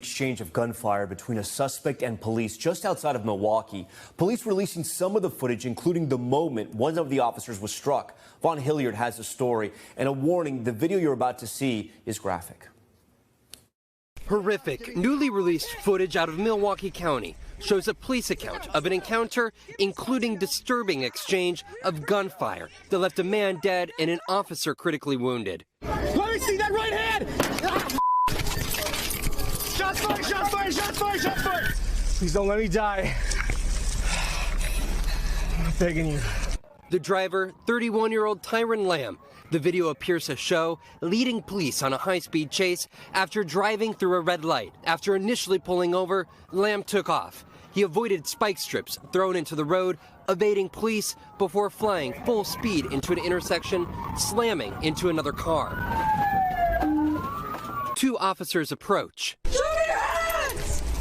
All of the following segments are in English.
Exchange of gunfire between a suspect and police just outside of Milwaukee. Police releasing some of the footage, including the moment one of the officers was struck. Vaughn Hilliard has a story and a warning. The video you're about to see is graphic. Horrific, newly released footage out of Milwaukee County shows a police account of an encounter, including disturbing exchange of gunfire that left a man dead and an officer critically wounded. Let me see that right hand! Ah! Shots fired, shots fired, shots fired, shots fired! Please don't let me die. I'm begging you. The driver, 31-year-old Tyran Lamb. The video appears to show leading police on a high-speed chase after driving through a red light. After initially pulling over, Lamb took off. He avoided spike strips thrown into the road, evading police before flying full speed into an intersection, slamming into another car. Two officers approach.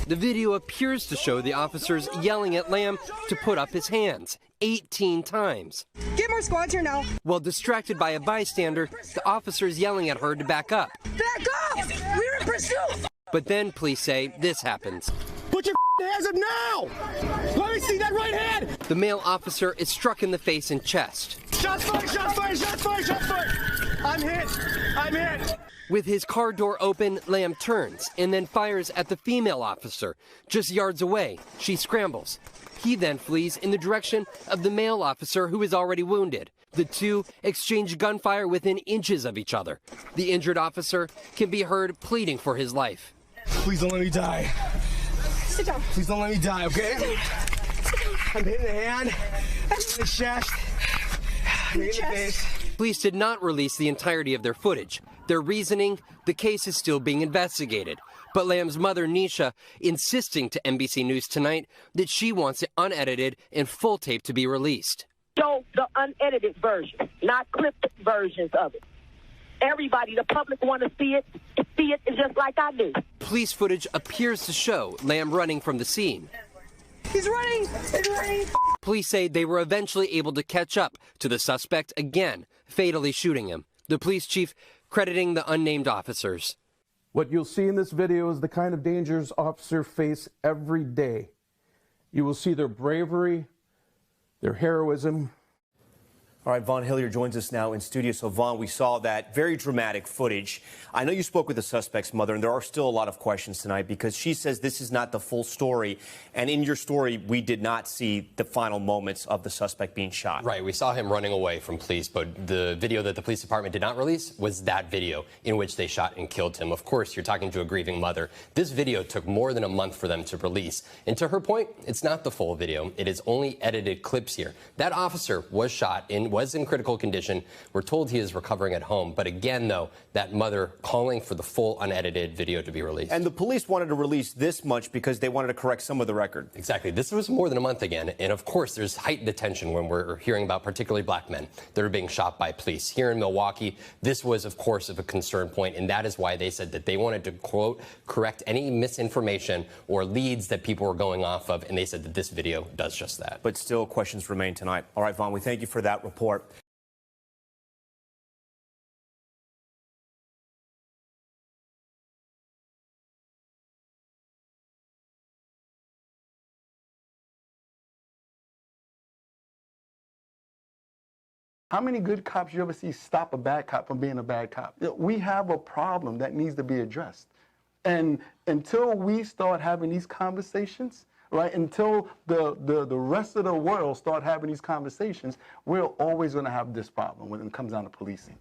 The video appears to show the officers yelling at Lamb to put up his hands 18 times. Get more squads here now. While distracted by a bystander, the officers yelling at her to back up. Back up! We're in pursuit! But then police say this happens. Put your hands up now! Let me see that right hand! The male officer is struck in the face and chest. Shots fired, shots fired, shots fired, shots fired! I'm hit! I'm hit! With his car door open, Lamb turns and then fires at the female officer. Just yards away, she scrambles. He then flees in the direction of the male officer who is already wounded. The two exchange gunfire within inches of each other. The injured officer can be heard pleading for his life. Please don't let me die. Sit down. Please don't let me die, okay? I'm hitting the hand, the chest, in the face. Police did not release the entirety of their footage. Their reasoning, the case is still being investigated. But Lamb's mother, Nisha, insisting to NBC News Tonight that she wants the unedited and full tape to be released. Show the unedited version, not clipped versions of it. Everybody, the public want to see it just like I do. Police footage appears to show Lamb running from the scene. He's running! He's running! Police say they were eventually able to catch up to the suspect again, fatally shooting him. The police chief crediting the unnamed officers. What you'll see in this video is the kind of dangers officers face every day. You will see their bravery, their heroism. All right, Vaughn Hilliard joins us now in studio. So, Vaughn, we saw that very dramatic footage. I know you spoke with the suspect's mother, and there are still a lot of questions tonight because she says this is not the full story. And in your story, we did not see the final moments of the suspect being shot. Right. We saw him running away from police, but the video that the police department did not release was that video in which they shot and killed him. Of course, you're talking to a grieving mother. This video took more than a month for them to release. And to her point, it's not the full video. It is only edited clips here. That officer was shot and was in critical condition. We're told he is recovering at home. But again, though, that mother calling for the full unedited video to be released. And the police wanted to release this much because they wanted to correct some of the record. Exactly. This was more than a month again. And of course, there's heightened attention when we're hearing about particularly black men that are being shot by police. Here in Milwaukee, this was, of course, of a concern point, and that is why they said that they wanted to, quote, correct any misinformation or leads that people were going off of, and they said that this video does just that. But still, questions remain tonight. All right, Vaughn, we thank you for that report. How many good cops you ever see stop a bad cop from being a bad cop? We have a problem that needs to be addressed. And until we start having these conversations, right, until the rest of the world start having these conversations, we're always going to have this problem when it comes down to policing.